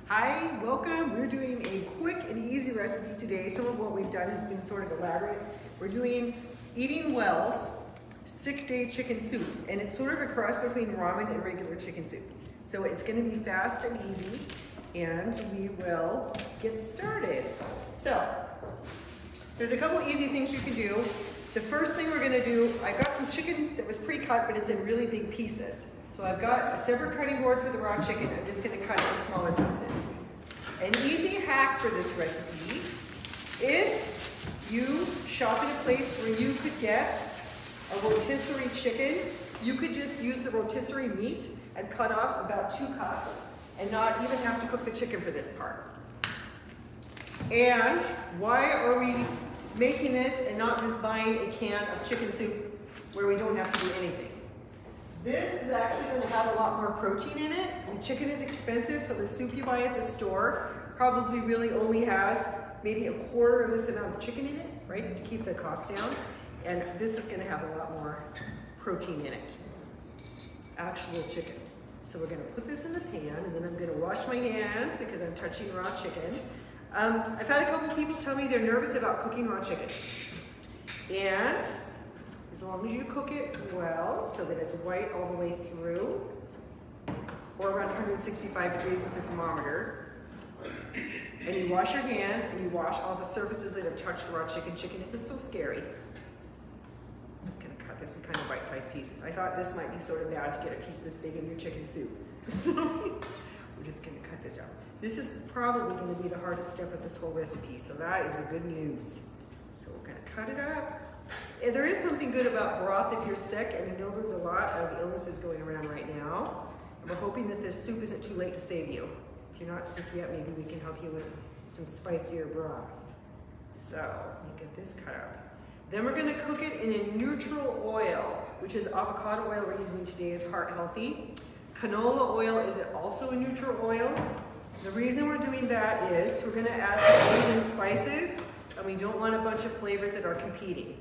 Hi, welcome. We're doing a quick and easy recipe today. Some of what we've done has been sort of elaborate. We're doing Eating Well's Sick Day Chicken Soup, and it's sort of a cross between ramen and regular chicken soup. So it's going to be fast and easy, and we will get started. So there's a couple easy things you can do. The first thing we're going to do, I got some chicken that was pre-cut, but it's in really big pieces. So I've got a separate cutting board for the raw chicken. I'm just going to cut it in smaller pieces. An easy hack for this recipe, if you shop in a place where you could get a rotisserie chicken, you could just use the rotisserie meat and cut off about 2 cups and not even have to cook the chicken for this part. And why are we making this and not just buying a can of chicken soup where we don't have to do anything? This is actually going to have a lot more protein in it. And chicken is expensive, so the soup you buy at the store probably really only has maybe a quarter of this amount of chicken in it, right, to keep the cost down. And this is going to have a lot more protein in it, actual chicken. So we're going to put this in the pan, and then I'm going to wash my hands because I'm touching raw chicken. I've had a couple people tell me they're nervous about cooking raw chicken. And as long as you cook it well, so that it's white all the way through, or around 165 degrees with a thermometer, and you wash your hands and you wash all the surfaces that have touched raw chicken. Chicken isn't so scary. I'm just gonna cut this in kind of bite-sized pieces. I thought this might be sort of bad to get a piece this big in your chicken soup. So we're just gonna cut this out. This is probably gonna be the hardest step of this whole recipe, so that is a good news. So we're gonna cut it up. And there is something good about broth if you're sick, and we know there's a lot of illnesses going around right now. And we're hoping that this soup isn't too late to save you. If you're not sick yet, maybe we can help you with some spicier broth. So let me get this cut up. Then we're gonna cook it in a neutral oil, which is avocado oil we're using today is heart healthy. Canola oil is also a neutral oil. The reason we're doing that is we're gonna add some Asian spices, and we don't want a bunch of flavors that are competing.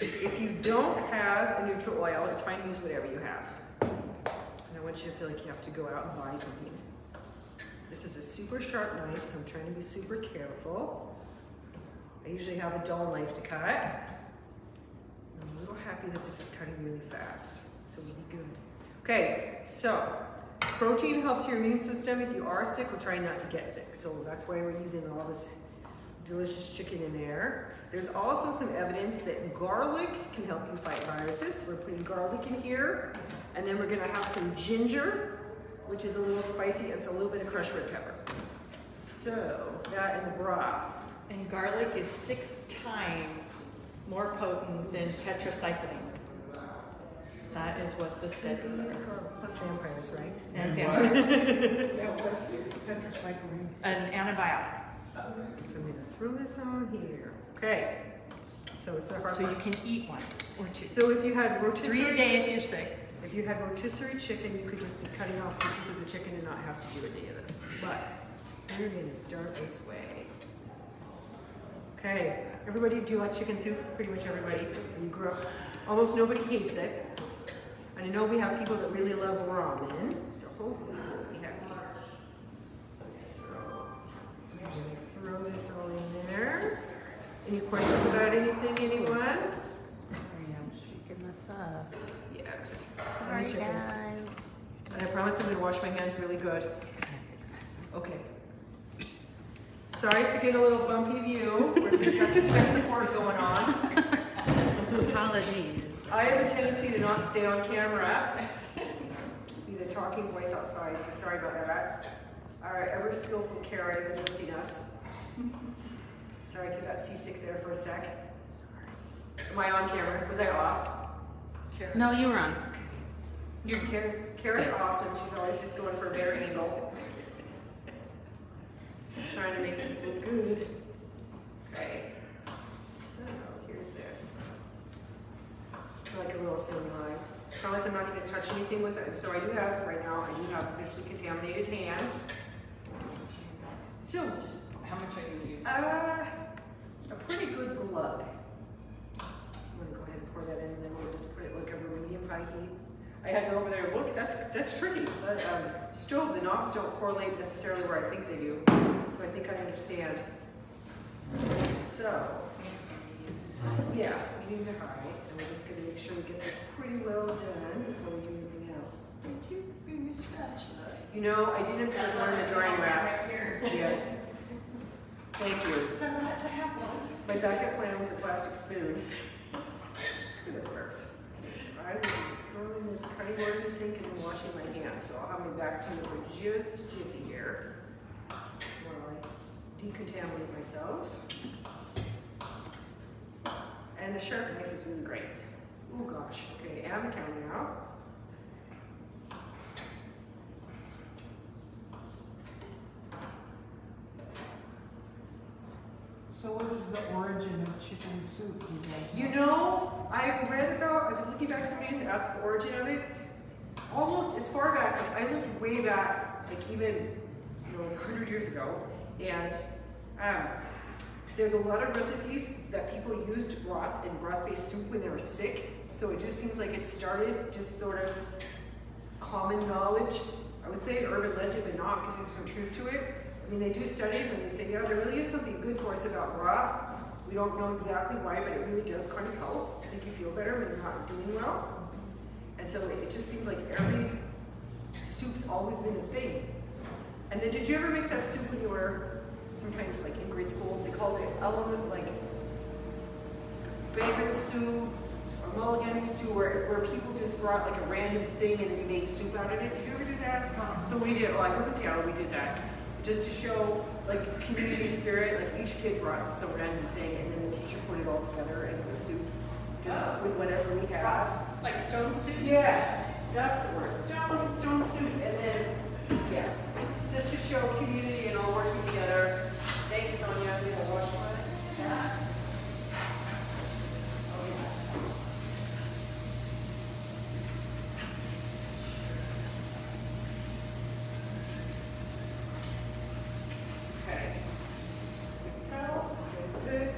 If you don't have a neutral oil, it's fine to use whatever you have. And I want you to feel like you have to go out and buy something. This is a super sharp knife, so I'm trying to be super careful. I usually have a dull knife to cut. I'm a little happy that this is cutting really fast, so it'll be good. Okay, so protein helps your immune system. If you are sick, we're trying not to get sick. So that's why we're using all this delicious chicken in there. There's also some evidence that garlic can help you fight viruses. We're putting garlic in here. And then we're gonna have some ginger, which is a little spicy, and it's a little bit of crushed red pepper. So that in the broth. And garlic is 6 times more potent than tetracycline. So that is what the studies are. Plus vampires, right? And vampires. Yeah, what is tetracycline? An antibiotic. So I'm gonna throw this on here. Okay. So it's not hard. So you can eat 1 or 2. So if you had rotisserie 3 a day if you're sick. If you had rotisserie chicken, you could just be cutting off some pieces of chicken and not have to do any of this. But we're gonna start this way. Okay, everybody, do you like chicken soup? Pretty much everybody. You grew up, almost nobody hates it. And I know we have people that really love ramen, so hopefully we'll be happy. So I'm gonna throw this all in there. Any questions about anything, anyone? I'm shaking this up. Yes. Sorry, Chicken. guys. And I promise I'm gonna wash my hands really good. Okay. Sorry for getting a little bumpy view. We've just got some tech support going on. Apologies. I have a tendency to not stay on camera. Be the talking voice outside, so sorry about that. Our ever skillful Kara is adjusting us. Sorry if you got seasick there for a sec. Am I on camera? Was I off? No, you were on. Kara's awesome. She's always just going for a better angle. I'm trying to make this look good. Okay. So here's this. Like a little samurai. I promise I'm not going to touch anything with it. So I do have, right now, I do have officially contaminated hands. So, How much are you going to use? a pretty good glug. I'm going to go ahead and pour that in, and then we'll just put it like over medium-high heat. I had to go over there and look. That's tricky. But stove, the knobs don't correlate necessarily where I think they do. So I think I understand. So, yeah, we need to hide. And we're just going to make sure we get this pretty well done before we do anything else. Did you bring your spatula? You know, I didn't put one in the drying rack. Right here. Yes. Thank you. It's all right to have one. My backup plan was a plastic spoon. Which could have worked. Okay, so I was throwing this cutting board in the sink and then washing my hands. So I'll have my back to you for just a jiffy here. While I decontaminate myself. And the sharp knife is really great. Oh gosh. Okay, and the Kamiah. So what is the origin of chicken soup, you guys? You know, I was looking back some days to ask the origin of it. Almost as far back, like I looked way back, like even, 100 years ago. And there's a lot of recipes that people used broth and broth-based soup when they were sick. So it just seems like it started just sort of common knowledge. I would say urban legend, but not, because there's some truth to it. I mean, they do studies and they say, yeah, there really is something good for us about broth. We don't know exactly why, but it really does kind of help make you feel better when you're not doing well. And so it just seemed like every soup's always been a thing. And then did you ever make that soup when you were sometimes like in grade school? They called it element, like bacon soup or mulligan stew, where people just brought like a random thing and then you made soup out of it. Did you ever do that? So we did, well, I grew up in Seattle, we did that. Just to show like community spirit, like each kid brought some random thing and then the teacher put it all together and it was soup, just with whatever we had. Like stone soup? Yes, that's the word, stone soup, and then, yes, just to show community and all working together. Thanks, Sonya, I'm gonna wash my hands. Oh, yeah. Okay. Towels, good.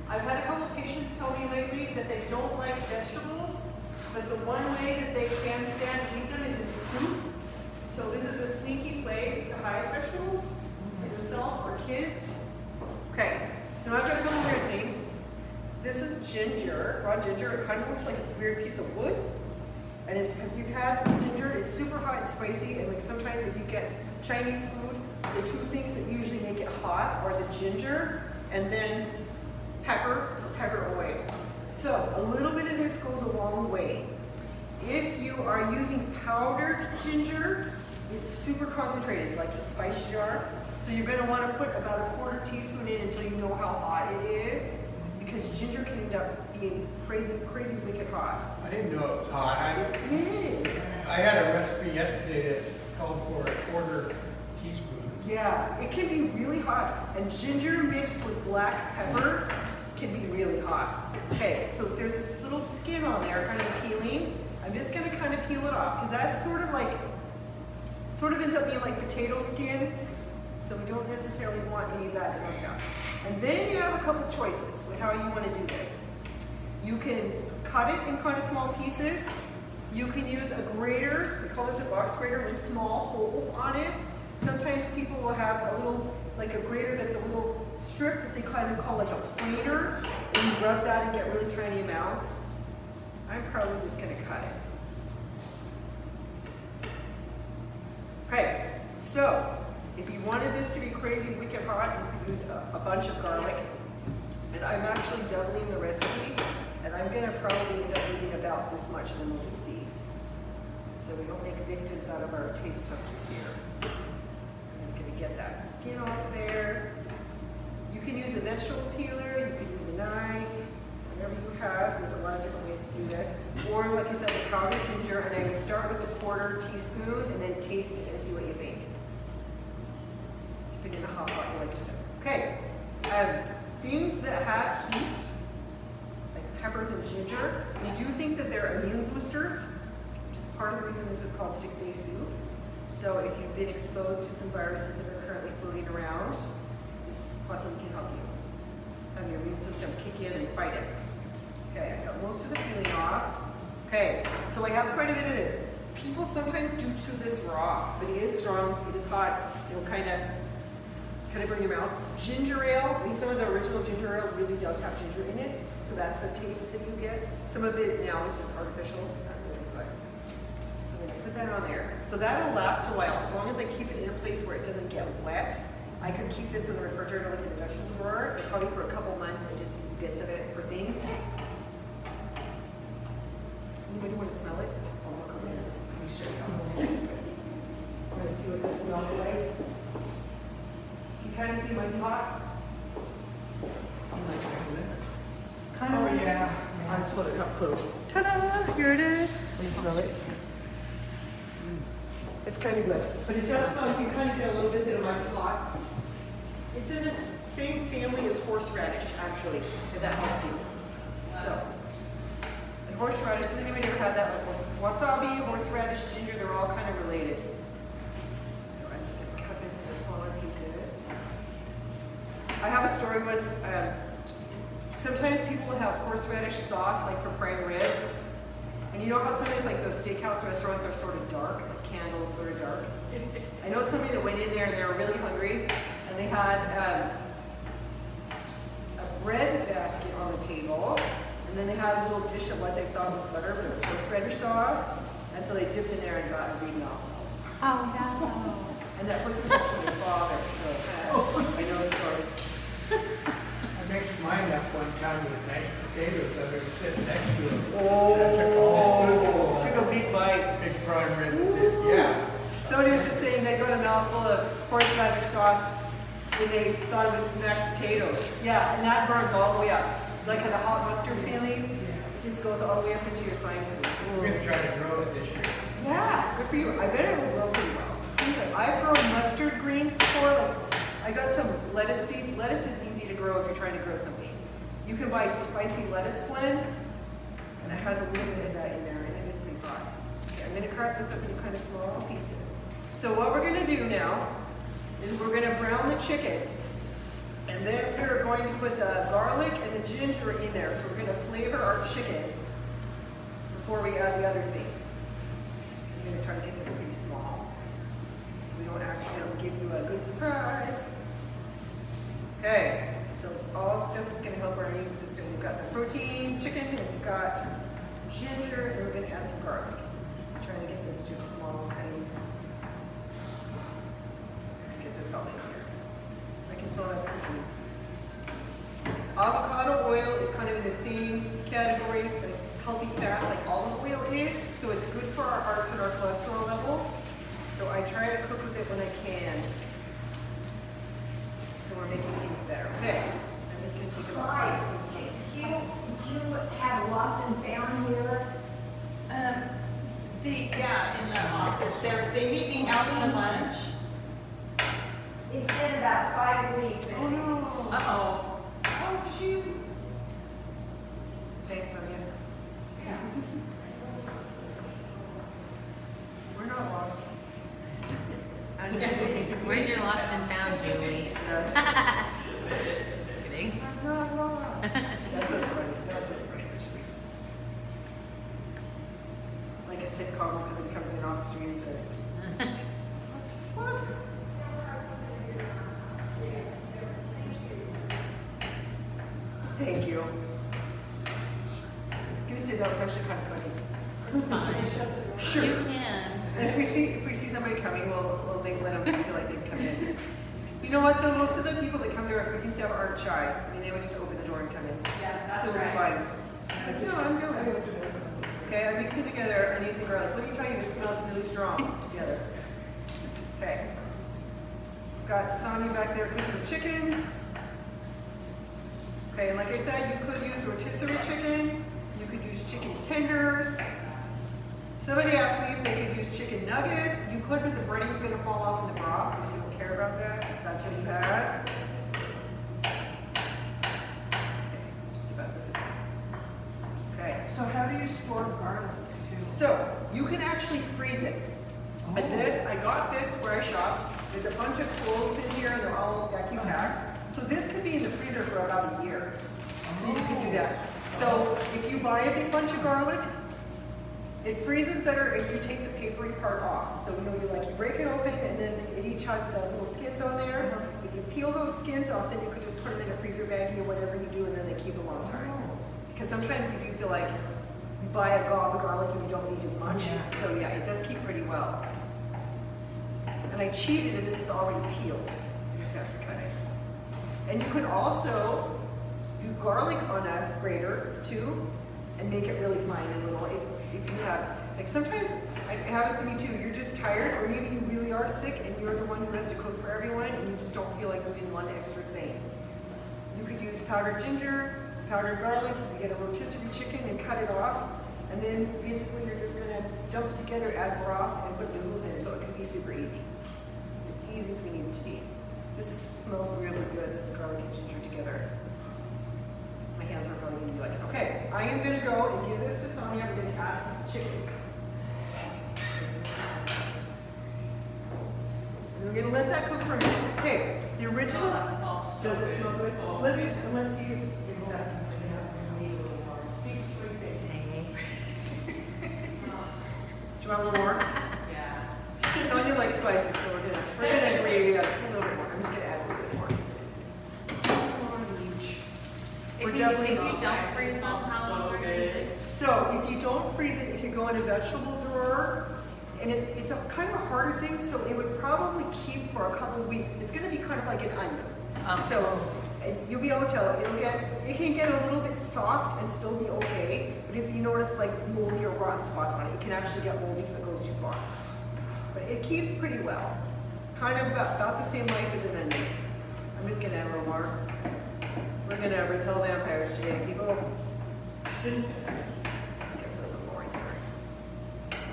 I've had a couple of patients tell me lately that they don't like vegetables, but the one way that they can stand to eat them is in soup. So this is a sneaky place to hide vegetables for yourself or kids. Okay, so now I've got a couple weird things. This is ginger, raw ginger. It kind of looks like a weird piece of wood. And if you've had ginger, it's super hot and spicy. And like sometimes if you get Chinese food, the two things that usually make it hot are the ginger and then pepper or pepper oil. So a little bit of this goes a long way. If you are using powdered ginger, it's super concentrated, like a spice jar. So you're gonna wanna put about a quarter teaspoon in until you know how hot it is, because ginger can end up being crazy, crazy wicked hot. I didn't know it was hot. It is. I had a recipe yesterday that called for a quarter teaspoon. Yeah, it can be really hot. And ginger mixed with black pepper can be really hot. Okay, so there's this little skin on there kind of peeling. I'm just gonna kind of peel it off, because that's sort of ends up being like potato skin. So we don't necessarily want any of that in our stuff. And then you have a couple choices with how you want to do this. You can cut it in kind of small pieces. You can use a grater, we call this a box grater with small holes on it. Sometimes people will have a little, like a grater that's a little strip that they kind of call like a planer, and you rub that and get really tiny amounts. I'm probably just gonna cut it. Okay, so if you wanted this to be crazy wicked hot, you could use a bunch of garlic. And I'm actually doubling the recipe, and I'm gonna probably end up using about this much, and then we'll just see. So we don't make victims out of our taste testers here. I'm just gonna get that skin off there. You can use a vegetable peeler, you can use a knife, whatever you have. There's a lot of different ways to do this. Or like I said, the powdered ginger, and I would start with a quarter teaspoon and then taste it and see what you think. Keep it in a hot pot, you like your stuff. Okay, things that have heat, like peppers and ginger, we do think that they're immune boosters, which is part of the reason this is called sick day soup. So if you've been exposed to some viruses that are currently floating around, this possibly can help you have your immune system kick in and fight it. Okay, I got most of the peeling off. Okay, so I have quite a bit of this. People sometimes do chew this raw, but it is strong, it is hot, it'll kind of burn your mouth. Ginger ale, I mean, some of the original ginger ale really does have ginger in it, so that's the taste that you get. Some of it now is just artificial, not really, but. So I'm gonna put that on there. So that'll last a while, as long as I keep it in a place where it doesn't get wet. I could keep this in the refrigerator like in the vegetable drawer, but probably for a couple months and just use bits of it for things. Anybody want to smell it? Oh, look over there. Let me show you how. I'm gonna see what this smells like. You kind of see my pot? See my kind of. Oh, yeah. I'll just put it up close. Ta-da! Here it is. Let me smell it. It's kind of good, but it does smell. You kind of get a little bit of my pot. It's in the same family as horseradish, actually, if that helps you. So, and horseradish. Has anybody ever had that? Like wasabi, horseradish, ginger. They're all kind of related. So I'm just gonna cut this into smaller pieces. I have a story once. Sometimes people will have horseradish sauce, like for prime rib. And you know how sometimes like those steakhouse restaurants are sort of dark, like candles sort of dark? I know somebody that went in there and they were really hungry and they had a bread basket on the table and then they had a little dish of what they thought was butter, but it was horseradish sauce. And so they dipped in there and got a big mouthful. Oh no. And that person was actually my father, so I know the story. I mixed mine up one time with mashed potatoes that were sitting next to it. Oh, took a big bite. Big prime rib, yeah. Somebody was just saying they got a mouthful of horseradish sauce when they thought it was mashed potatoes. Yeah, and that burns all the way up. Like kind of hot mustard feeling, it just goes all the way up into your sinuses. We're gonna try to grow it this year. Yeah, good for you. I bet it will grow pretty well. It seems like I've grown mustard greens before. Like I got some lettuce seeds. Lettuce is easy to grow if you're trying to grow something. You can buy spicy lettuce blend, and it has a little bit of that in there, and it is pretty hot. Okay, I'm gonna cut this up into kind of small pieces. So what we're gonna do now is we're gonna brown the chicken, and then we're going to put the garlic and the ginger in there. So we're gonna flavor our chicken before we add the other things. I'm gonna try to get this pretty small, so we don't accidentally give you a good surprise. Okay, so it's all stuff that's gonna help our immune system. We've got the protein, chicken, and we've got ginger, and we're gonna add some garlic. I'm trying to get this just small, kind of. Get this all in here. I can smell that's cooking. Avocado oil is kind of in the same category, like healthy fats, like olive oil is. So it's good for our hearts and our cholesterol level. So I try to cook with it when I can. So we're making things better. Okay, I'm just gonna take about Hi, 5 pieces. do you have lost and found here? Yeah, in the office, they meet me out to lunch. It's been about 5 weeks. Oh no. Uh-oh. Oh, shoot. Thanks, Sonya. We're not lost. Where's your lost and found, Julie? Yes. Just kidding. I'm not lost. That's so funny. That's so funny, actually. Like a sitcom where somebody comes in off the street and says, what? Thank you. I was gonna say that was actually kind of funny. It's fine. Sure. You can. And if we see somebody coming, we'll let them feel like they can come in. You know what though? Most of the people that come to our cooking staff aren't shy. I mean, they would just open the door and come in. Yeah, that's So we're right. fine. No, I'm good. Okay, I mixed it together. Onions and garlic. Let me tell you, this smells really strong together. Okay. Got Sonya back there cooking the chicken. Okay, and like I said, you could use rotisserie chicken. You could use chicken tenders. Somebody asked me if they could use chicken nuggets. You could, but the breading's gonna fall off in the broth. If you don't care about that, that's what you have. Just about good. Okay, So how do you store garlic too? so you can actually freeze it. But this, I got this where I shopped. There's a bunch of cloves in here, and they're all vacuum packed. So this could be in the freezer for about a year. So you can do that. So if you buy a big bunch of garlic, It freezes better if you take the papery part off. So you break it open and then it each has the little skins on there. If you peel those skins off, then you could just put them in a freezer baggie or whatever you do, and then they keep a long time. Because sometimes you do feel like you buy a gob of garlic and you don't need as much. Yeah. So yeah, it does keep pretty well. And I cheated, and this is already peeled. You just have to cut it. And you can also do garlic on a grater too, and make it really fine and little. If you have, like sometimes it happens to me too. You're just tired, or maybe you really are sick, and you're the one who has to cook for everyone, and you just don't feel like doing one extra thing. You could use powdered ginger, powdered garlic. You could get a rotisserie chicken and cut it off, and then basically you're just gonna dump it together, add broth, and put noodles in. So it can be super easy. As easy as we need it to be. This smells really good, this garlic and ginger together. My hands are probably gonna be like, okay, I am gonna go and give this to Sonya. I'm gonna add it to the chicken. And we're gonna let that cook for a minute. Okay, the original, does it smell good? Let's see if that can smell. Do you want a little more? Yeah. Sonya likes spicy, so we're gonna agree. Yes, a little bit more. I'm just gonna add a little bit more. One each. If you don't freeze them, how long are they? So if you don't freeze it, it can go in a vegetable drawer, and it's a kind of a harder thing. So it would probably keep for a couple of weeks. It's gonna be kind of like an onion. Okay. So and you'll be able to tell it can get a little bit soft and still be okay. But if you notice like moldy or rotten spots on it, it can actually get moldy if it goes too far. But it keeps pretty well. Kind of about the same life as an onion. I'm just gonna add a little more. We're gonna repel vampires today, people. Let's get a little more in here.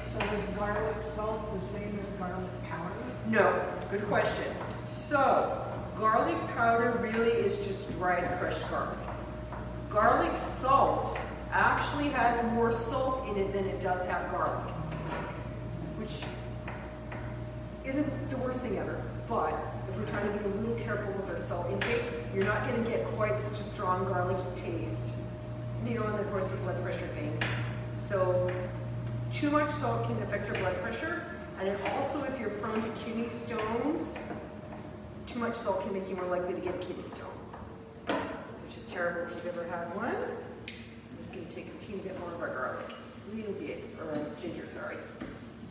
So is garlic salt the same as garlic powder? No, good question. So, garlic powder really is just dried crushed garlic. Garlic salt actually has more salt in it than it does have garlic, which isn't the worst thing ever, but if we're trying to be a little careful with our salt intake, you're not going to get quite such a strong garlicky taste. And of course the blood pressure thing. So too much salt can affect your blood pressure, and it also, if you're prone to kidney stones, too much salt can make you more likely to get a kidney stone, which is terrible if you've ever had one. I'm just going to take a teeny bit more of our garlic, a little bit, or ginger, sorry.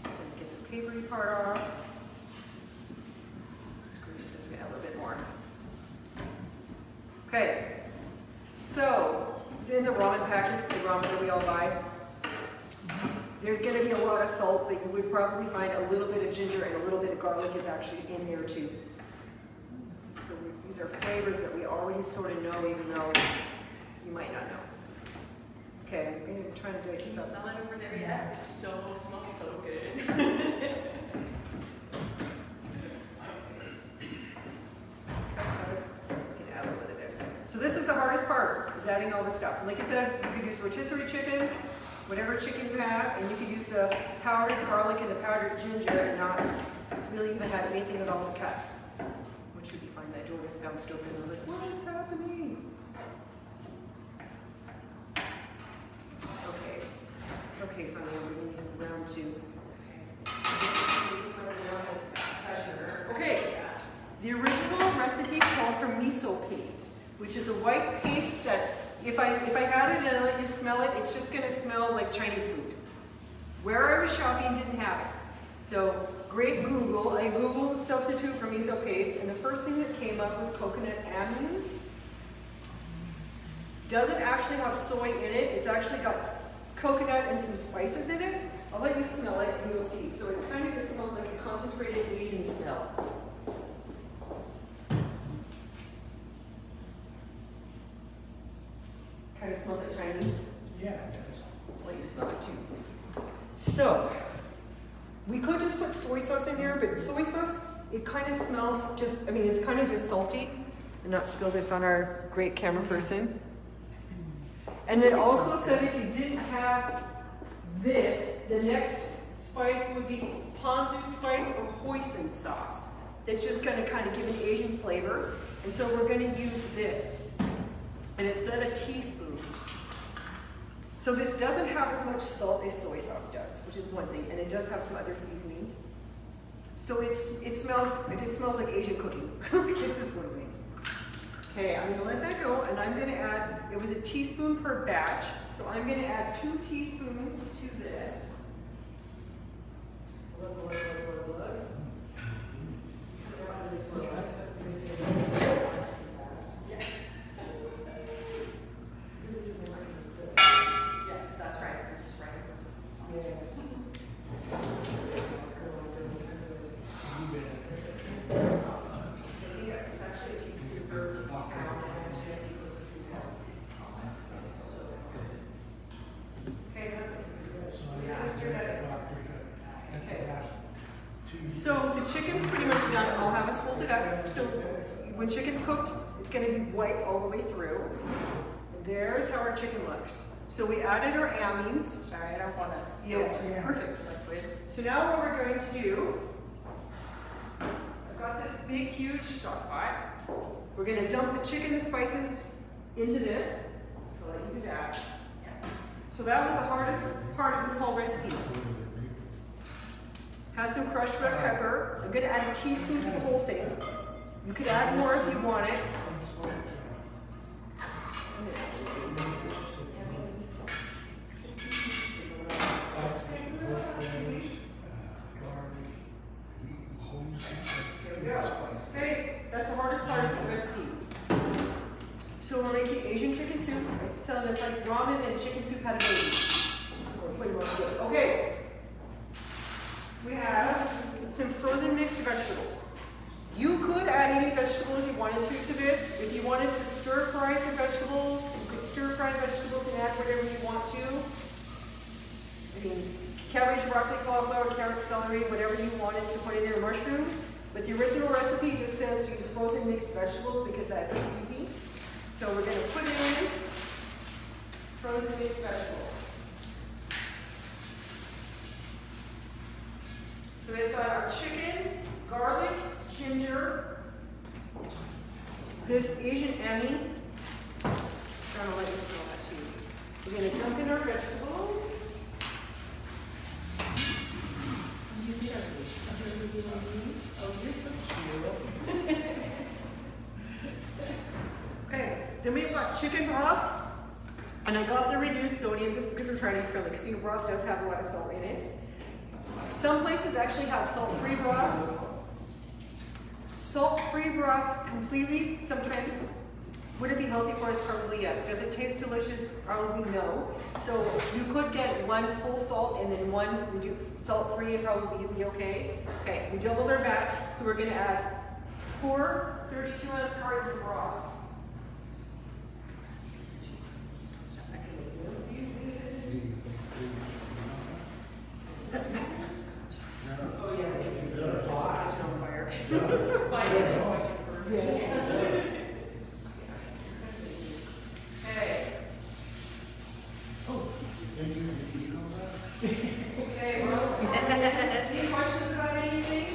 Get the papery part off. Just add a little bit more. Okay, so in the ramen packets, the ramen that we all buy, there's going to be a lot of salt, but you would probably find a little bit of ginger and a little bit of garlic is actually in there too. So these are flavors that we already sort of know, even though you might not know. Okay, I'm going to try to dice this up. Smell it over there? Yeah, it smells so good. Let's get out a little bit of this. So this is the hardest part, is adding all this stuff. And like I said, you could use rotisserie chicken, whatever chicken you have, and you could use the powdered garlic and the powdered ginger and not really even have anything at all to cut. Which would be fine. That door just bounced open. I was like, what is happening? Okay. Okay, so now we're moving round two. Okay. The original recipe called for miso paste, which is a white paste that if I had it and I let you smell it, it's just gonna smell like Chinese food. Where I was shopping didn't have it. So great Google, I Googled substitute for miso paste, and the first thing that came up was coconut amines. Doesn't actually have soy in it, it's actually got coconut and some spices in it. I'll let you smell it and you'll see. So it kind of just smells like a concentrated Asian smell. Kind of smells like Chinese. Yeah, it does. I'll let you smell it too. So, we could just put soy sauce in here, but soy sauce, it kind of smells it's kind of just salty. And not spill this on our great camera person. And then also said if you didn't have this, the next spice would be ponzu spice or hoisin sauce. That's just going to kind of give an Asian flavor. And so we're going to use this. And it said a teaspoon. So this doesn't have as much salt as soy sauce does, which is one thing, and it does have some other seasonings. So it just smells like Asian cooking. This is one way. Okay, I'm gonna let that go, and I'm gonna add, it was a teaspoon per batch, so I'm gonna add 2 teaspoons to this. Look. It's coming out really slow, that's the good thing. It's not too fast. Yeah. This isn't working this good. Yeah, that's right, you're just right. Yes. It's actually a teaspoon per pound, and actually I think it was a few pounds. So, okay, that's good. Just gonna stir that in. Okay. So the chicken's pretty much done. I'll have us hold it up. So when chicken's cooked, it's gonna be white all the way through. There's how our chicken looks. So we added our amines. Sorry, I don't want us. Yes, perfect. So now what we're going to do, I've got this big, huge stock pot. We're gonna dump the chicken, the spices into this. So I'll let you do that. So that was the hardest part of this whole recipe. Have some crushed red pepper. I'm gonna add a teaspoon to the whole thing. You could add more if you want it. Okay, that's the hardest part of this recipe. So we're making Asian chicken soup. It's telling us like ramen and chicken soup had a baby. Okay. We have some frozen mixed vegetables. You could add any vegetables you wanted to this. If you wanted to stir fry some vegetables, you could stir fry vegetables and add whatever you want to. I mean, cabbage, broccoli, cauliflower, carrot, celery, whatever you wanted to put in there, mushrooms. But the original recipe just says use frozen mixed vegetables because that's easy. So we're going to put in frozen mixed vegetables. So we've got our chicken, garlic, ginger, this Asian Emmy. I'm trying to let you smell that too. We're going to dump in our vegetables. Okay, then we've got chicken broth, and I got the reduced sodium just because we're trying to be friendly, because your broth does have a lot of salt in it. Some places actually have salt-free broth. Salt-free broth completely, sometimes, would it be healthy for us? Probably yes. Does it taste delicious? Probably no. So you could get one full salt and then one salt-free and probably be okay. Okay, we doubled our batch, so we're gonna add 4 32-ounce cartons of broth. Oh yeah, it's on fire. Yes. Okay. Okay, well, any questions about anything?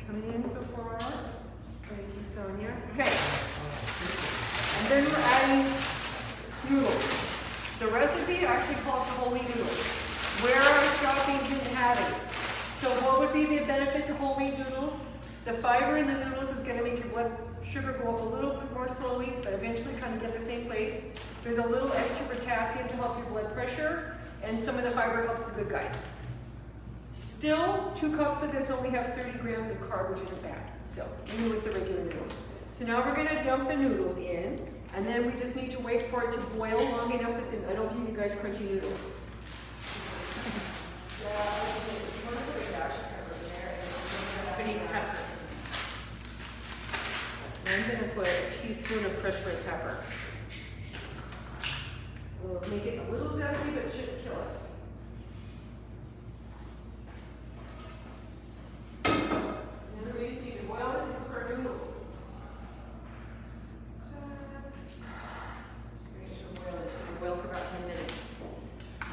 Coming in so far. Thank you, Sonya. Okay. And then we're adding noodles. The recipe actually calls for whole wheat noodles. Where I was shopping didn't have it. So what would be the benefit to whole wheat noodles? The fiber in the noodles is going to make your blood sugar go up a little bit more slowly, but eventually kind of get the same place. There's a little extra potassium to help your blood pressure, and some of the fiber helps the good guys. Still, 2 cups of this only have 30 grams of carb, which isn't bad. So, even with the regular noodles. So now we're going to dump the noodles in, and then we just need to wait for it to boil long enough that I don't give you guys crunchy noodles. I'm going to put a teaspoon of crushed red pepper. We'll make it a little zesty, but it shouldn't kill us. And then we just need to boil this and cook our noodles. Just make sure to boil it. It's going to boil for about 10 minutes.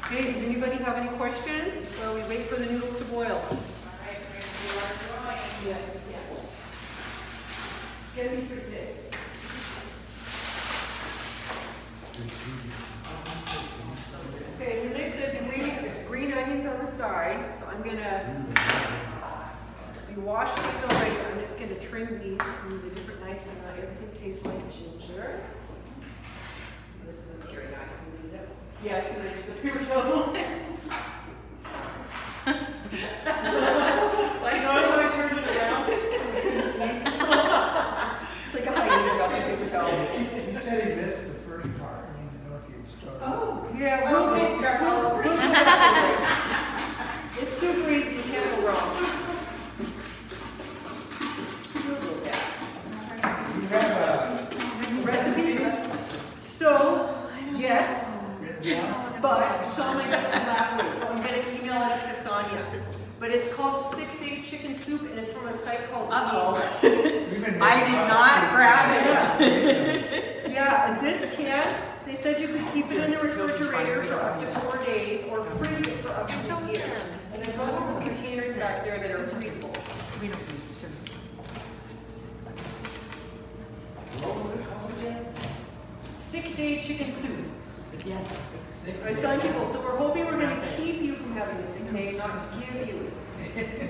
Okay, does anybody have any questions while we wait for the noodles to boil? All right, we're gonna do our drawing. Yes, we can. It's going to be pretty big. Okay, then they said green onions on the side, so I'm gonna, you washed these already, I'm just gonna trim these, use a different knife so not everything tastes like ginger. This is a scary knife, can you use it? Yes, and I took the paper towels. I noticed when I turned it around, I couldn't see. It's like a hyena got the paper towels. He said he missed the first part, I need to know if you'd start. Oh, yeah, we'll start all over. It's super easy, you can't go wrong. Google that. You have Recipe. So, yes, written down? but it's on my desk in last week, so I'm gonna email it up to Sonya. But it's called Sick Day Chicken Soup, and it's from a site called We've been I making did a lot of not soup. grab it. Yeah, and this can, they said you could keep it in the refrigerator for up to 4 days or freeze it for up to a year. And there's lots of containers back there that are freezables. We don't need seriously. What was it called again? Sick Day Chicken Soup. Yes. I was telling people, so we're hoping we're gonna keep you from having a sick day, not give you a sick day.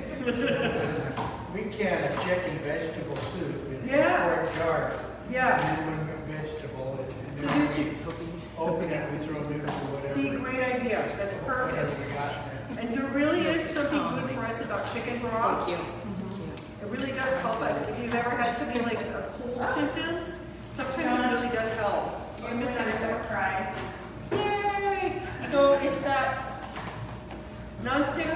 We can a chicken vegetable soup in Yeah. a quart jar. Yeah. And then one vegetable, and So then did we open it, we throw noodles or whatever. See, great idea, that's Whatever perfect. we got there. And there really is something good for us about chicken broth. Thank you. It really does help us. If you've ever had something like a cold symptoms, sometimes it really does help. I miss that fries. Yay! So it's that non-stick.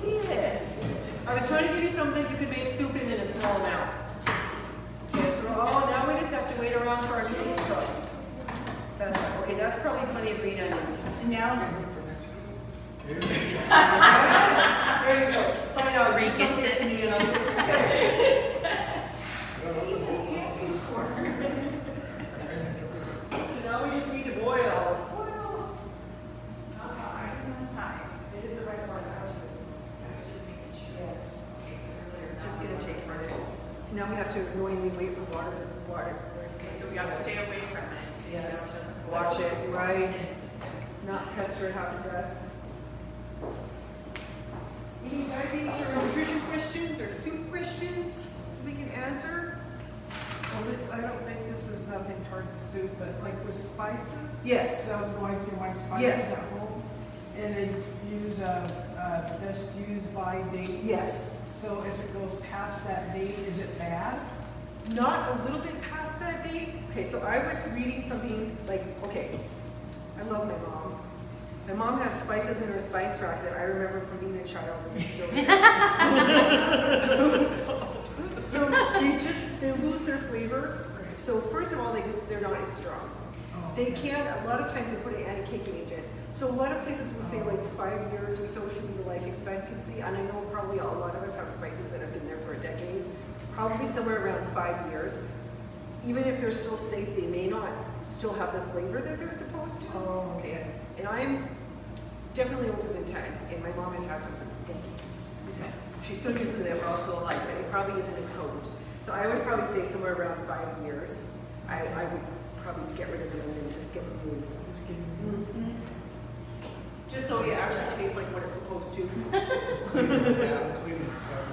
Yes. I was trying to give you something you could make soup in a small amount. Okay, so now we just have to wait around for our meals to cook. That's right. Okay, that's probably plenty of green onions. So now. Yes, there you go. Find out, just don't get to me and I'll So now we just need to boil. It is the right one. I was just making sure. Yes. Just gonna take a minute. So now we have to annoyingly wait for water. Okay, so we gotta stay away from it. Yes. Watch it, right? Not pester it half to death. Any diabetes or nutrition questions or soup questions we can answer? Well, this, I don't think this is nothing towards the soup, but like with spices. Yes. So I was going through my spices Yes. at home, and they use a best used by date. Yes. So if it goes past that date, is it bad? Not a little bit past that date. Okay, so I was reading something like, okay, I love my mom. My mom has spices in her spice rack that I remember from being a child and it's still there. So they lose their flavor. So first of all, they're not as strong. Oh, They can, a lot of times they put an anti-caking agent. So a lot of places will say like 5 years or so should be the life expectancy. And I know probably a lot of us have spices that have been there for a decade. Probably somewhere around 5 years. Even if they're still safe, they may not still have the flavor that they're supposed to. Oh, Okay. And I'm definitely older than 10, and my mom has had some for decades. So she still uses them that we're all still alive, but it probably isn't as potent. So I would probably say somewhere around 5 years. I would probably get rid of them and then just get them new. just kidding. Just so it actually tastes like what it's supposed to. Clean it down, clean it cover.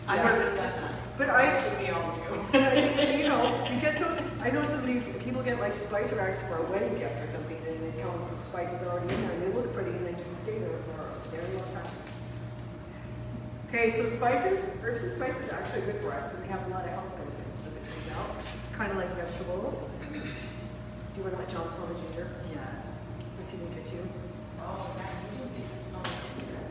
I've already done that. But We all do. you know, you get those, I know so many people get like spice racks for a wedding gift or something, and they come with spices already in there, and they look pretty, and they just stay there for a very long time. Okay, so spices, herbs and spices are actually good for us, and they have a lot of health benefits, as it turns out. Kind of like vegetables. Do you want to let John smell the ginger? Yes. Since he didn't get to. Oh, yeah, you didn't get to smell the ginger.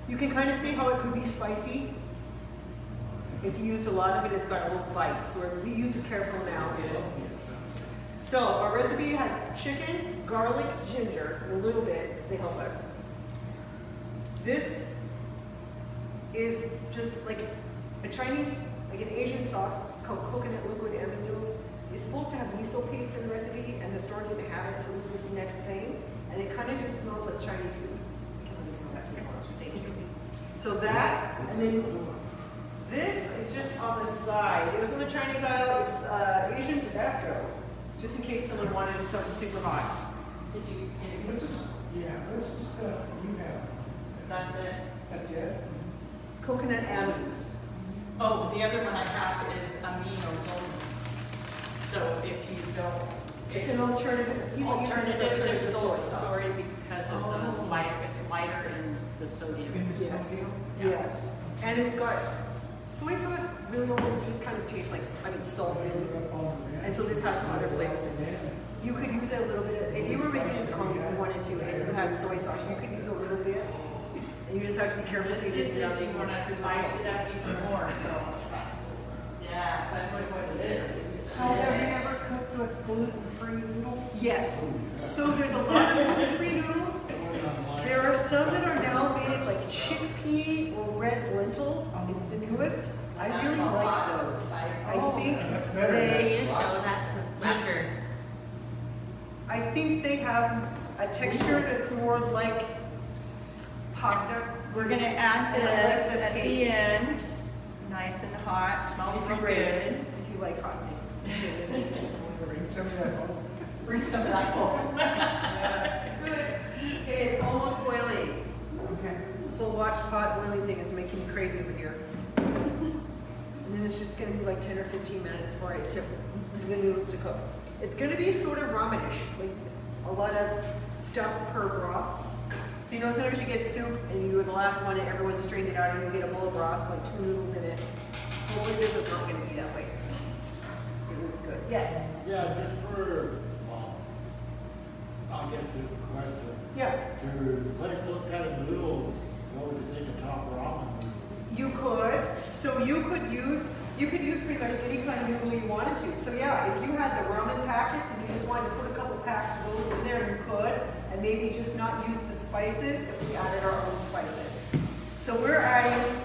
You can kind of see how it could be spicy. If you used a lot of it, it's got a little bite. So we use it careful now. So our recipe had chicken, garlic, ginger, and a little bit because they help us. This is just like a Chinese, like an Asian sauce. It's called coconut liquid aminoos. It's supposed to have miso paste in the recipe, and the store didn't have it, so this was the next thing. And it kind of just smells like Chinese food. You can let me smell that to you. Thank you. So that, and then This is just on the side. It was on the Chinese aisle. It's Asian Tabasco, just in case someone wanted something super hot. Did you, This is, yeah, this is stuff you have. that's it? That's it? Coconut Adams. Oh, the other one I have is aminos only. So if you don't, It's an alternative. People use it as alternative to soy soy, sauce. sorry, because of the light, it's lighter in the sodium. In the Yes. sodium? Yes. And it's got soy sauce. Really, almost just kind of tastes like salt. And so this has some other flavors in it. You could use it a little bit. If you were making this at home, you wanted to, and you had soy sauce, you could use a little bit. And you just have to be careful This so is you if didn't you make want to it super spice it salty. up even more, so. Yeah, but look what it is. So have you ever cooked with gluten-free noodles? Yes. So there's a lot of gluten-free noodles. There are some that are now made like chickpea or red lentil. It's the newest. I really like those. I think That's better. Can they, you show that to after? I think they have a texture that's more like pasta. We're gonna add And I like this the at the taste. end, nice and hot, smells If real you're brave, good. if you like hot things. Bring some of that home. Bring some of that home. Good. Okay, it's almost boiling. Okay. The watch pot boiling thing is making me crazy over here. And then it's just gonna be like 10 or 15 minutes for it to, the noodles to cook. It's gonna be sort of ramenish, like a lot of stuff per broth. So you know sometimes you get soup and you do the last one and everyone strained it out and you get a bowl of broth, like 2 noodles in it. Hopefully this is not gonna be that way. It will be good. Yes. Yeah, just for, well, I guess just a question. Yeah. To replace those kind of noodles, what would you think of top ramen noodles? You could. So you could use pretty much any kind of noodle you wanted to. So yeah, if you had the ramen packets and you just wanted to put a couple packs of those in there, you could. And maybe just not use the spices if we added our own spices. So we're adding,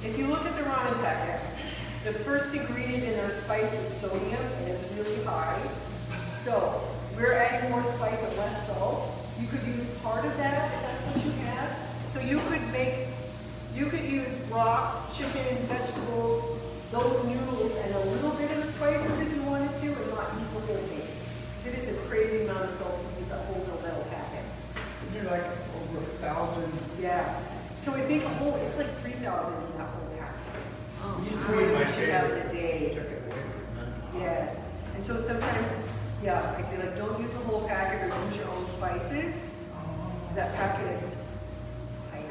if you look at the ramen packet, the first ingredient in our spice is sodium and it's really high. So we're adding more spice and less salt. You could use part of that if that's what you have. So you could use raw chicken, vegetables, those noodles, and a little bit of the spices if you wanted to, and not use the whole thing. Because it is a crazy amount of salt to use that whole metal packet. You're like over 1,000. Yeah. So I think it's like 3,000 in that whole packet. Oh, Which is It's more really than my what you have in a favorite. day. Took it away from me. Yes. And so sometimes, yeah, I say like don't use the whole packet or use your own spices. Because that packet is high.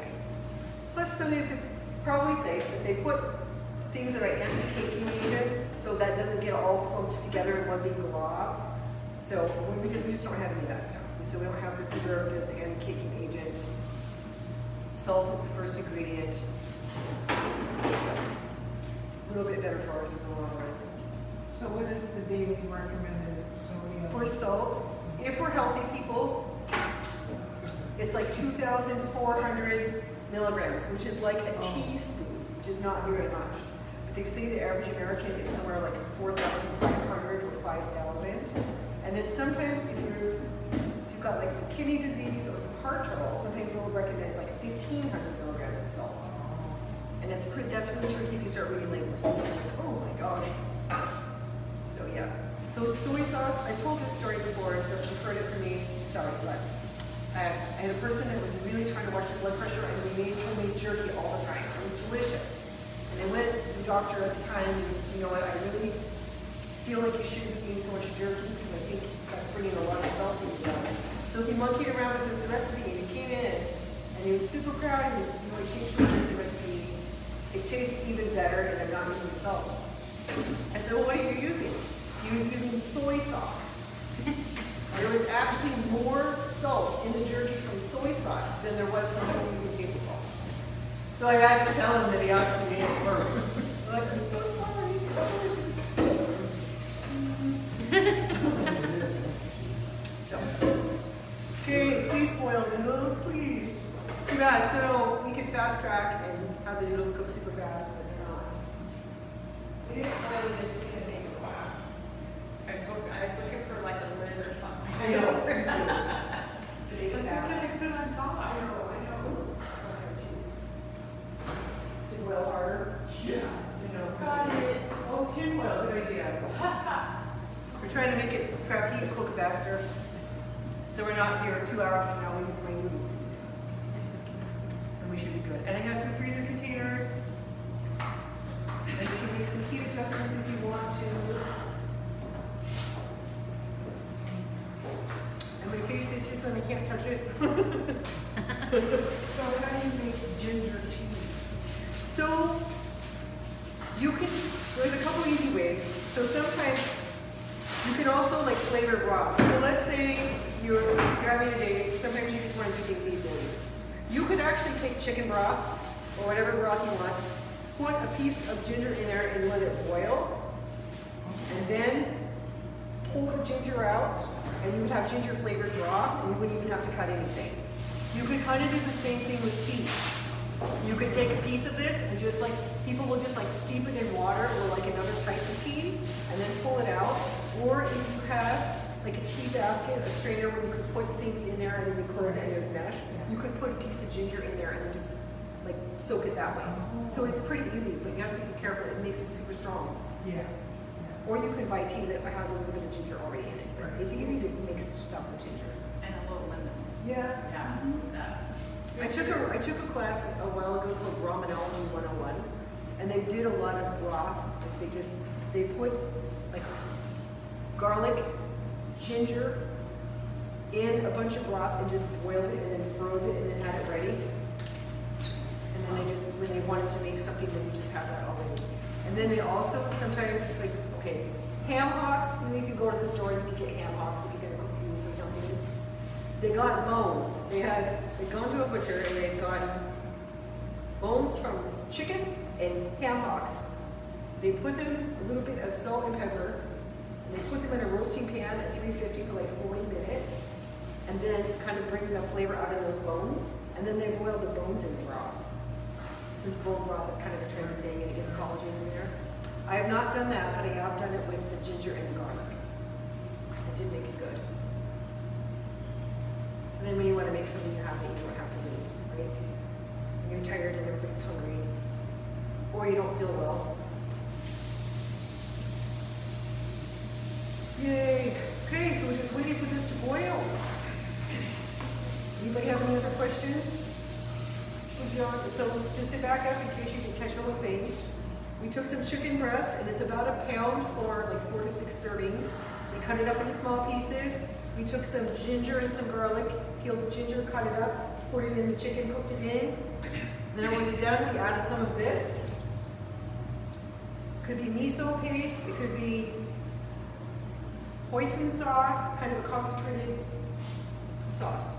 Plus sometimes they probably safe, but they put things that are anti-caking agents so that doesn't get all clumped together in one big glob. So we just don't have any of that stuff. So we don't have the preservatives, the anti-caking agents. Salt is the first ingredient. So a little bit better for us in the long run. So what is the daily recommended sodium? For salt, if we're healthy people, it's like 2,400 milligrams, which is like a teaspoon, which is not very much. But they say the average American is somewhere like 4,500 or 5,000. And then sometimes if you've got like some kidney disease or some heart trouble, sometimes they'll recommend like 1,500 milligrams of salt. And that's really tricky if you start reading labels. You're like, oh my gosh. So yeah. So soy sauce, I told this story before, so if you've heard it from me, sorry, but I had a person that was really trying to watch their blood pressure and we made homemade jerky all the time. It was delicious. And I went to the doctor at the time and he said, you know what, I really feel like you shouldn't be eating so much jerky because I think that's bringing a lot of salt into your body. So he monkeyed around with this recipe and he came in and he was super proud and he said, you know, I changed my jerky recipe. It tastes even better and I'm not using salt. I said, well, what are you using? He was using soy sauce. There was actually more salt in the jerky from soy sauce than there was from just using table salt. So I had to tell him that he actually made it worse. Like, I'm so sorry, it's delicious. So, okay, please boil the noodles, please. Too bad, so we can fast track and have the noodles cook super fast, but they're not. It is boiling, it's just gonna take a while. I was looking for like a lid or something. I know. They But put they're fast. gonna put on top. I know. To boil harder. tinfoil, good idea. We're trying to make it, try to keep it cook faster. So we're not here 2 hours from now waiting for my noodles to be done. And we should be good. And I have some freezer containers. And you can make some heat adjustments if you want to. And my face itches and I can't touch it. So how do you make ginger tea? So you can, there's a couple easy ways. So sometimes you can also like flavor broth. So let's say you're having a day, sometimes you just want to do things easily. You could actually take chicken broth or whatever broth you want, put a piece of ginger in there and let it boil, and then pull the ginger out, and you would have ginger flavored broth, and you wouldn't even have to cut anything. You could kind of do the same thing with tea. You could take a piece of this and just like, people will just like steep it in water or like another type of tea, and then pull it out. Or if you have like a tea basket, a strainer where you could put things in there and then you close it and there's mesh, you could put a piece of ginger in there and then just like soak it that way. So it's pretty easy, but you have to be careful. It makes it super strong. Yeah. Or you could buy tea that has a little bit of ginger already in it. But it's easy to mix stuff with ginger. And a little lemon. Yeah. Yeah. I took a class a while ago called Ramenology 101, and they did a lot of broth. They put like garlic, ginger in a bunch of broth and just boiled it and then froze it and then had it ready. And then they just, when they wanted to make something, then you just have that already. And then they also sometimes like, okay, ham hocks. You can go to the store and you can get ham hocks if you're gonna cook beans or something. They got bones. They'd gone to a butcher and they'd gotten bones from chicken and ham hocks. They put them a little bit of salt and pepper, and they put them in a roasting pan at 350 for like 40 minutes, and then kind of bring the flavor out of those bones, and then they boil the bones in the broth. Since bone broth is kind of a trendy thing and it gets collagen in there. I have not done that, but I have done it with the ginger and the garlic. It did make it good. So then when you want to make something you're happy, you don't have to wait, right? When you're tired and everybody's hungry, or you don't feel well. Yay! Okay, so we're just waiting for this to boil. Anybody have any other questions? So John, so just to back up in case you didn't catch the whole thing, we took some chicken breast and it's about a pound for like 4 to 6 servings. We cut it up into small pieces. We took some ginger and some garlic, peeled the ginger, cut it up, poured it in the chicken, cooked it in. Then when it was done, we added some of this. Could be miso paste, it could be hoisin sauce, kind of a concentrated sauce.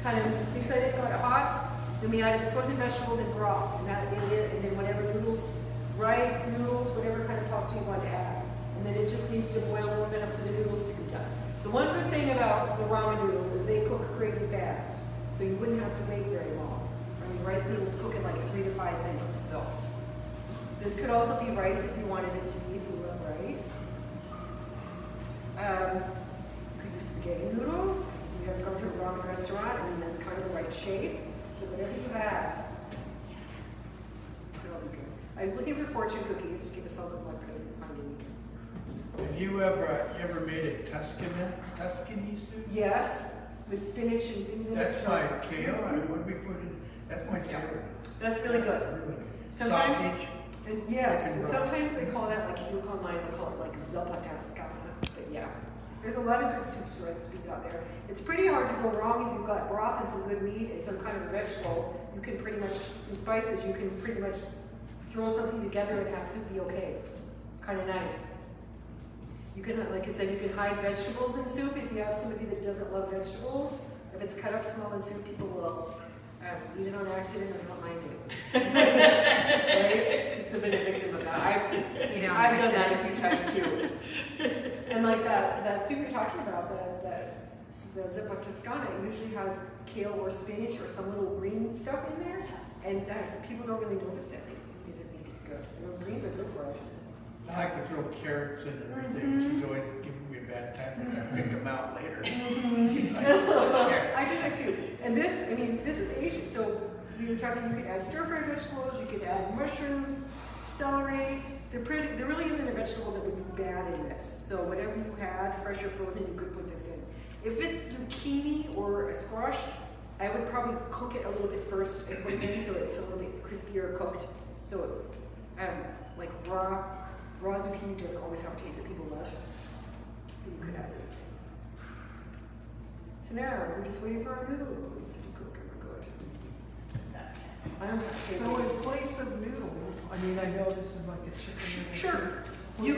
Kind of mixed it, got it hot. Then we added frozen vegetables and broth, and that is it. And then whatever noodles, rice, noodles, whatever kind of pasta you want to add. And then it just needs to boil long enough for the noodles to be done. The one good thing about the ramen noodles is they cook crazy fast, so you wouldn't have to wait very long. I mean, rice noodles cook in like 3 to 5 minutes, so. This could also be rice if you wanted it to be, if you love rice. You could use spaghetti noodles, because if you have gone to a ramen restaurant, I mean, that's kind of the right shape. So whatever you have, it'll be good. I was looking for fortune cookies to give us all the blood, but I didn't find any. Have you ever made a Tuscany soup? Yes, with spinach and things in it. That's my kale. What do we put in? That's my favorite. That's really good. Really good. Sometimes, Sausage. yes, Chicken and broth. sometimes they call that, like if you look online, they call it like zuppa tascana. But yeah, there's a lot of good soup recipes out there. It's pretty hard to go wrong if you've got broth and some good meat and some kind of vegetable. You can pretty much, some spices, you can pretty much throw something together and have soup be okay. Kind of nice. You can, like I said, you can hide vegetables in soup if you have somebody that doesn't love vegetables. If it's cut up small in soup, people will eat it on accident and not mind it. Right? It's been a victim of that. I've done that a few times too. And like that soup you're talking about, the zuppa toscana, usually has kale or spinach or some little green stuff in there. And people don't really notice it. They just eat it and think it's good. And those greens are good for us. I like to throw carrots in everything. She's always giving me a bad time because I pick them out later. I do that too. And this, I mean, this is Asian. So we were talking, you could add stir-fry vegetables, you could add mushrooms, celery. There really isn't a vegetable that would be bad in this. So whatever you had, fresh or frozen, you could put this in. If it's zucchini or a squash, I would probably cook it a little bit first and put it in so it's a little bit crispier cooked. So like raw zucchini doesn't always have a taste that people love, but you could add it. So now we're just waiting for our noodles to cook and we're good. So in place of noodles, I mean, I know this is like a chicken noodle soup. Sure. You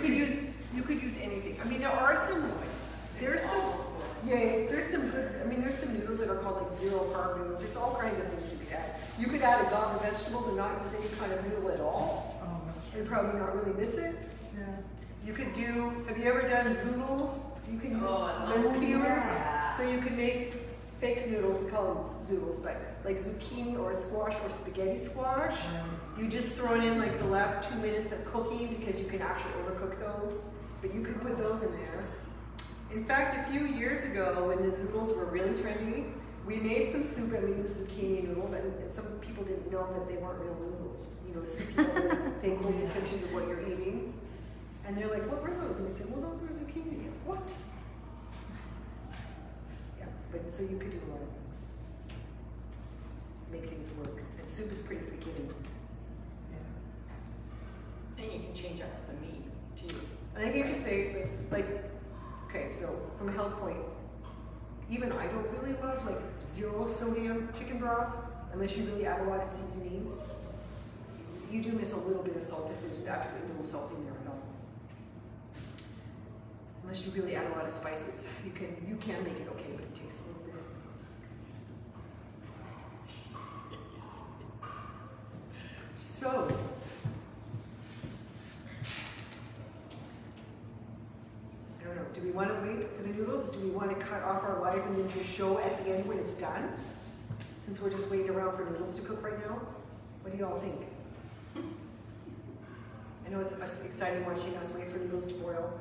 could use anything. I mean, there's some good, I mean, there's some noodles that are called like zero carb noodles. There's all kinds of things you could add. You could add a goblet of vegetables and not use any kind of noodle at all. Oh, that's And probably not really miss it. yeah. You could do, have you ever done zoodles? So you can use those those. peelers. Yeah. So you can make fake noodles, we call them zoodles, but like zucchini or squash or spaghetti squash. You just throw it in like the last 2 minutes of cooking because you can actually overcook those. But you can put those in there. In fact, a few years ago when the zoodles were really trendy, we made some soup and we used zucchini noodles, and some people didn't know that they weren't real noodles. You know, soup people really pay close attention to what you're eating. And they're like, what were those? And we said, well, those were zucchini. What? Yeah, but so you could do a lot of things. Make things work. And soup is pretty forgiving. And you can change up the meat too. And I hate to say, like, okay, so from a health point, even I don't really love like zero sodium chicken broth unless you really add a lot of seasonings. You do miss a little bit of salt if there's absolutely no salt in there at all. Unless you really add a lot of spices, you can make it okay, but it takes a little bit. So. I don't know, do we want to wait for the noodles? Do we want to cut off our live and then just show at the end when it's done? Since we're just waiting around for noodles to cook right now? What do you all think? I know it's exciting watching us wait for noodles to boil.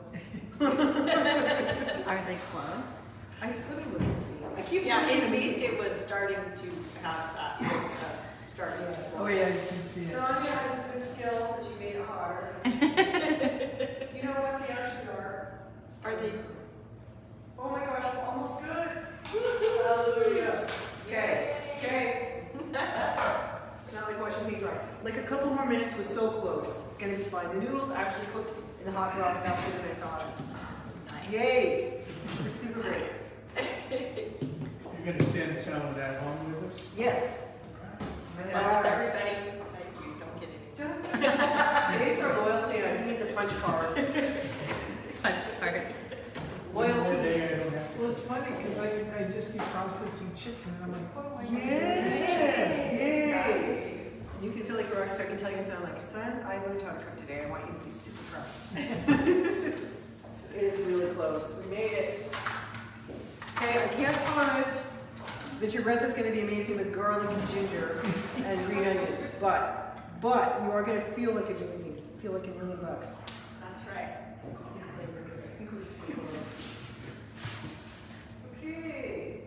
Are they close? I really look and see. I keep Yeah, looking at the least it noodles. was starting to have that, starting Yes. Oh yeah, you can see it. Sonya has a good skill since you made it hotter. You know what they actually are? Are they? Oh my gosh, we're almost good. Hallelujah. Okay, okay. It's not like watching paint dry. Like a couple more minutes was so close. It's gonna be fine. The noodles actually cooked in the hot broth faster than I thought. Yay! Super great. You're gonna send some of that home with us? Yes. Everybody, you don't get any. Dave's our loyal fan. He needs a punch card. Punch card. One more Loyalty. day I don't have to- Well, it's funny because I just defrosted some chicken and I'm like, oh my god. Yes! Yay! You can feel like a rock star. I can tell you sound like, son, I learned how to cook today. I want you to be super proud. It is really close. We made it. Okay, I can't promise that your breath is going to be amazing with garlic and ginger and green onions, but you are going to feel like amazing. Feel like $1 million. That's right. Okay.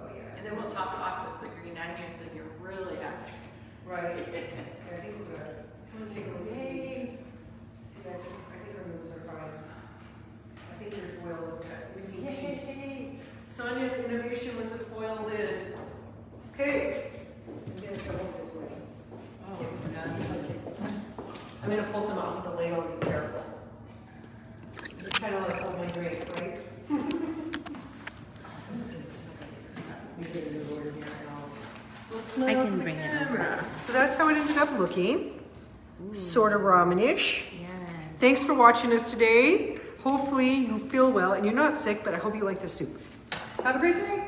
Oh yeah. And then we'll top off with the green onions and you're really happy. Right. I think we're good. I'm gonna take a look and see. See, I think our noodles are fine. I think your foil is cut. Let me see. Yay! Sonya's innovation with the foil lid. Okay. I'm gonna go this way. Oh, See if I can- I'm gonna pull some off with the ladle and be careful. It's kind of like hold my drink, right? I can bring it over. So that's how it ended up looking. Sort of ramen-ish. Yes. Thanks for watching us today. Hopefully you feel well and you're not sick, but I hope you like the soup. Have a great day.